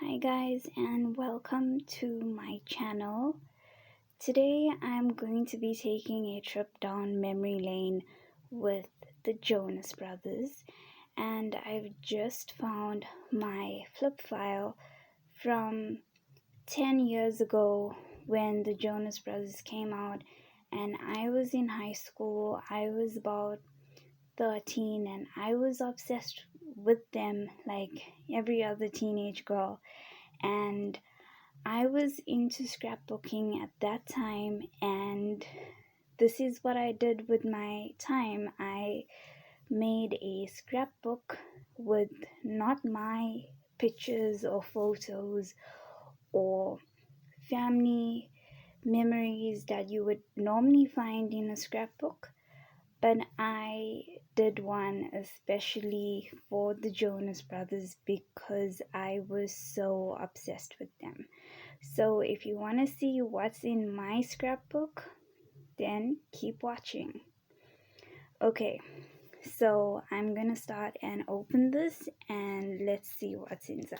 Hi guys, and welcome to my channel. Today I'm going to be taking a trip down memory lane with the Jonas Brothers, and I've just found my flip file from 10 years ago when the Jonas Brothers came out, and I was in high school. I was about 13 and I was obsessed with them like every other teenage girl, and I was into scrapbooking at that time, and this is what I did with my time. I made a scrapbook with not my pictures or photos or family memories that you would normally find in a scrapbook, but I did one especially for the Jonas Brothers because I was so obsessed with them. So if you want to see what's in my scrapbook, then keep watching. Okay, so I'm gonna start and open this and let's see what's inside.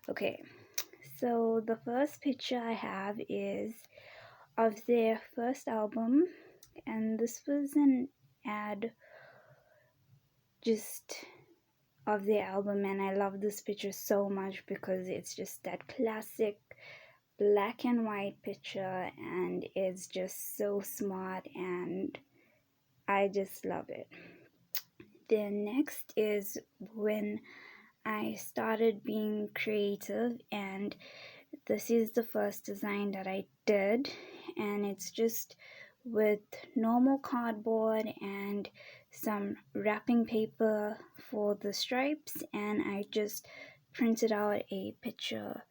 Okay, so the first picture I have is of their first album, and this was an ad just of the album, and I love this picture so much because it's just that classic black and white picture, and it's just so smart and I just love it. Then next is when I started being creative, and this is the first design that I did, and it's just with normal cardboard and some wrapping paper for the stripes, and I just printed out a picture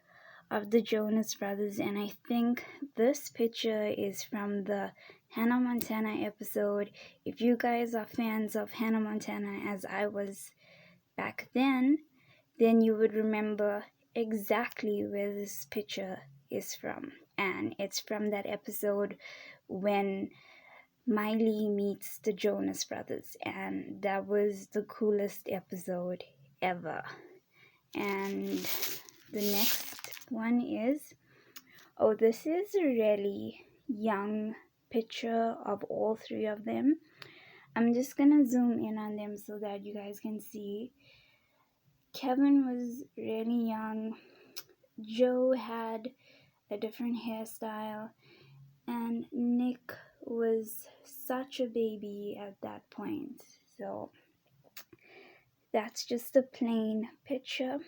of the Jonas Brothers, and I think this picture is from the Hannah Montana episode. If you guys are fans of Hannah Montana as I was back then you would remember exactly where this picture is from. And it's from that episode when Miley meets the Jonas Brothers, and that was the coolest episode ever. And the next one is, oh, this is a really young picture of all three of them. I'm just gonna zoom in on them so that you guys can see. Kevin was really young. Joe had a different hairstyle, and Nick was such a baby at that point. So that's just a plain picture.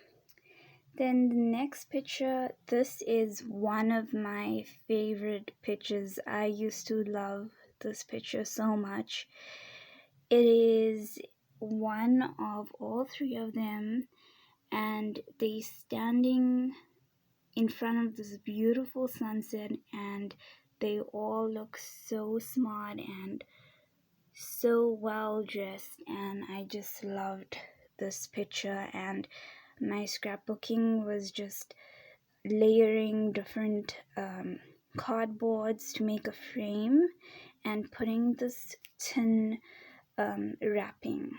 Then the next picture, this is one of my favorite pictures. I used to love this picture so much. It is one of all three of them, and they standing in front of this beautiful sunset, and they all look so smart and so well dressed, and I just loved this picture. And my scrapbooking was just layering different cardboards to make a frame and putting this tin wrapping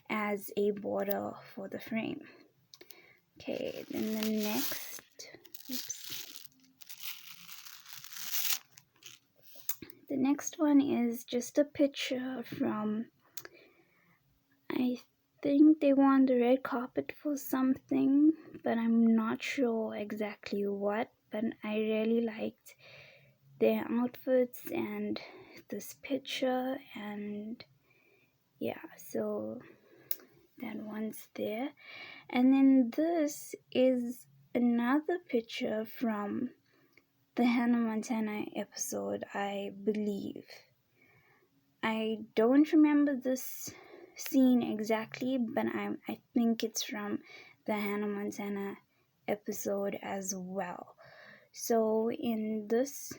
as a border for the frame. Okay, then the next, the next one is just a picture from, I think they were on the red carpet for something, but I'm not sure exactly what, but I really liked their outfits and this picture, and yeah, so that one's there. And then this is another picture from the Hannah Montana episode, I believe. I don't remember this scene exactly, but I think it's from the Hannah Montana episode as well. So in this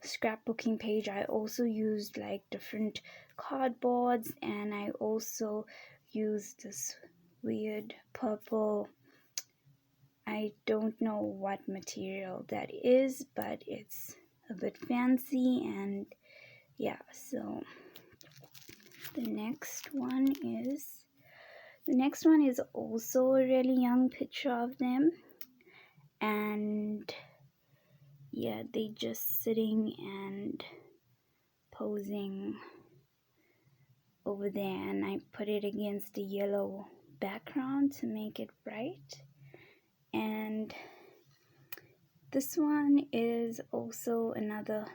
scrapbooking page, I also used like different cardboards, and I also used this weird purple, I don't know what material that is, but it's a bit fancy. And yeah, so the next one is also a really young picture of them, and yeah, they just sitting and posing over there, and I put it against the yellow background to make it bright. And this one is also another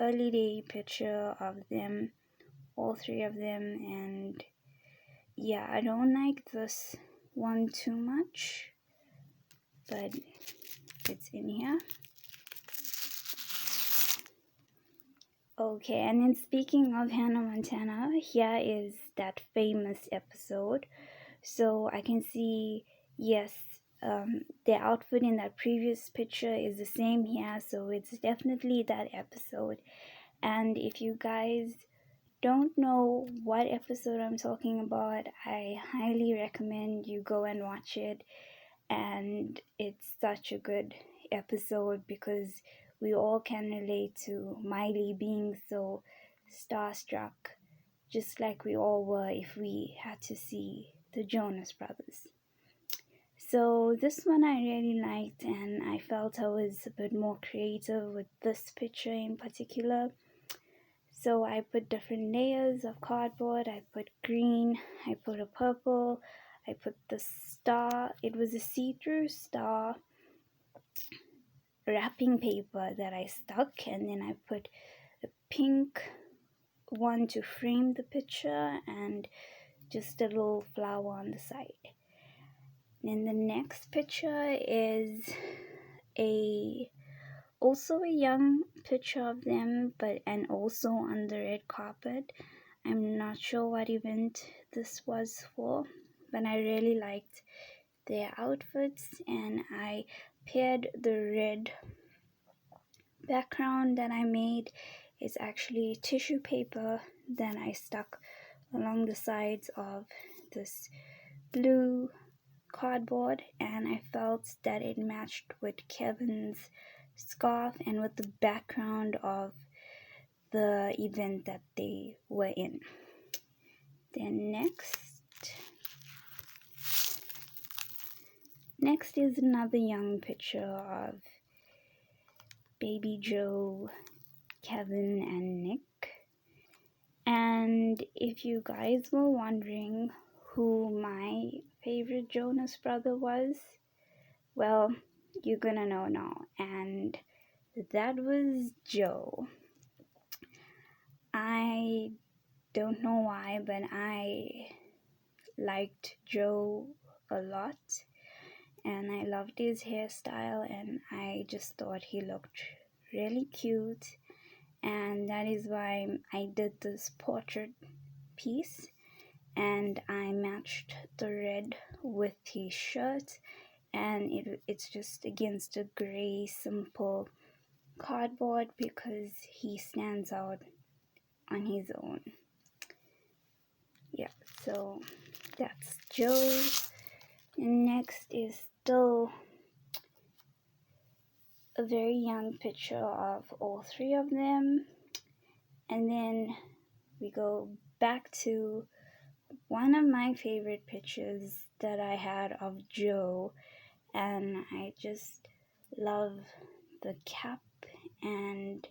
early day picture of them, all three of them. And yeah, I don't like this one too much, but it's in here. Okay, and then speaking of Hannah Montana, here is that famous episode. So I can see, yes, the outfit in that previous picture is the same here, so it's definitely that episode. And if you guys don't know what episode I'm talking about, I highly recommend you go and watch it. And it's such a good episode because we all can relate to Miley being so starstruck, just like we all were if we had to see the Jonas Brothers. So this one I really liked, and I felt I was a bit more creative with this picture in particular. So I put different layers of cardboard. I put green, I put a purple, I put the star. It was a see-through star wrapping paper that I stuck, and then I put a pink one to frame the picture and just a little flower on the side. Then the next picture is also a young picture of them, and also on the red carpet. I'm not sure what event this was for, but I really liked their outfits, and I paired the red background that I made. It's actually tissue paper that I stuck along the sides of this blue cardboard, and I felt that it matched with Kevin's scarf and with the background of the event that they were in. Then next is another young picture of baby Joe, Kevin, and Nick. And if you guys were wondering who my favorite Jonas brother was, well, you're gonna know now. And that was Joe. I don't know why, but I liked Joe a lot, and I loved his hairstyle, and I just thought he looked really cute, and that is why I did this portrait piece, and I matched the red with his shirt, and it's just against a gray simple cardboard because he stands out on his own. Yeah, so that's Joe. Next is still a very young picture of all three of them, and then we go back to one of my favorite pictures that I had of Joe, and I just love the cap and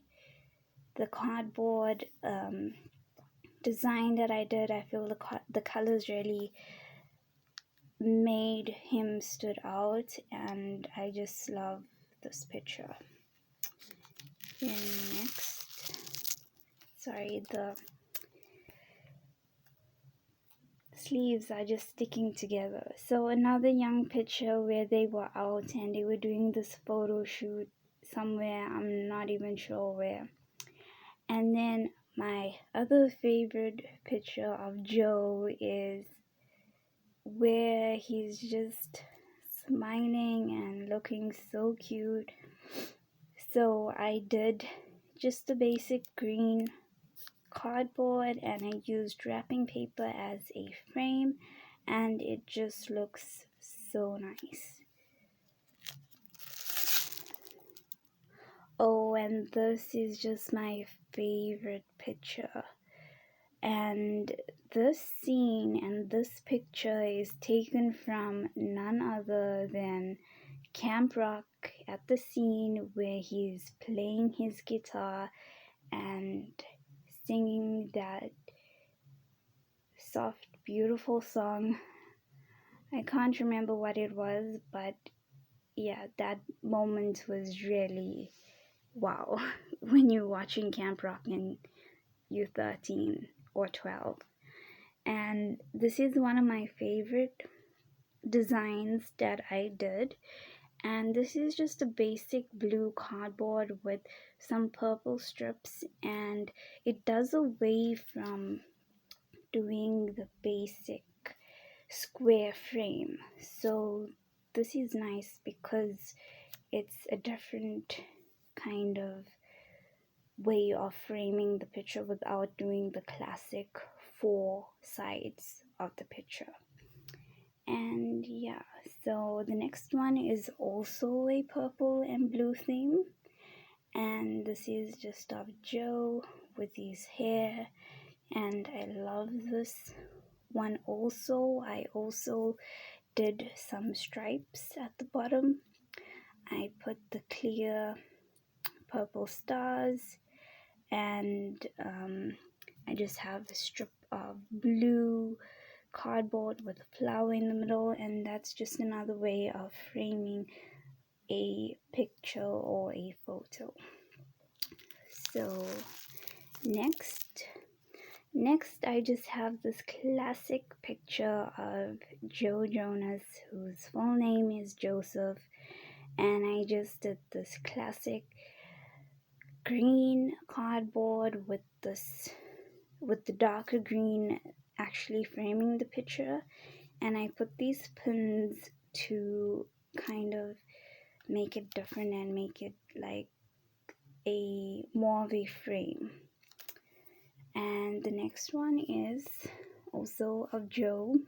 the cardboard design that I did. I feel the colors really made him stood out, and I just love this picture. And next, sorry, the sleeves are just sticking together. So another young picture where they were out and they were doing this photo shoot somewhere, I'm not even sure where. And then my other favorite picture of Joe is where he's just smiling and looking so cute. So I did just the basic green cardboard, and I used wrapping paper as a frame, and it just looks so nice. Oh, and this is just my favorite picture. And this scene and this picture is taken from none other than Camp Rock, at the scene where he's playing his guitar and singing that soft, beautiful song. I can't remember what it was, but yeah, that moment was really wow when you're watching Camp Rock and you're 13 or 12. And this is one of my favorite designs that I did. And this is just a basic blue cardboard with some purple strips, and it does away from doing the basic square frame. So this is nice because it's a different kind of way of framing the picture without doing the classic four sides of the picture. And yeah, so the next one is also a purple and blue theme, and this is just of Joe with his hair, and I love this one also. I also did some stripes at the bottom. I put the clear purple stars, and I just have a strip of blue cardboard with a flower in the middle, and that's just another way of framing a picture or a photo. So next I just have this classic picture of Joe Jonas, whose full name is Joseph, and I just did this classic green cardboard with the darker green actually framing the picture, and I put these pins to kind of make it different and make it like a more of a frame. And the next one is also of Joe,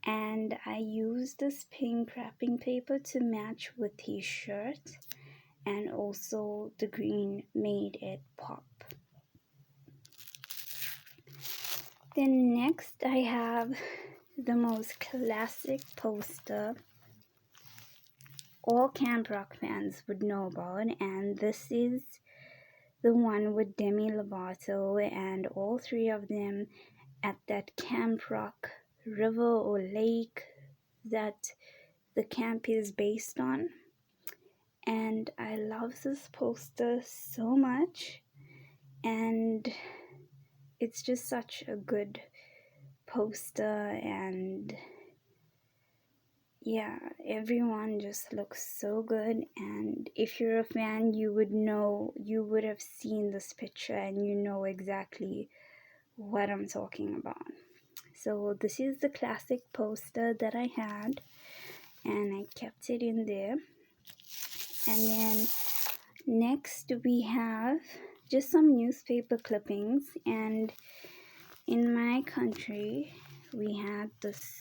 and I used this pink wrapping paper to match with his shirt, and also the green made it pop. Then next I have the most classic poster all Camp Rock fans would know about, and this is the one with Demi Lovato and all three of them at that Camp Rock river or lake that the camp is based on. And I love this poster so much, and it's just such a good poster, and yeah, everyone just looks so good. And if you're a fan, you would have seen this picture and you know exactly what I'm talking about. So this is the classic poster that I had, and I kept it in there. And then next we have just some newspaper clippings, and in my country we had this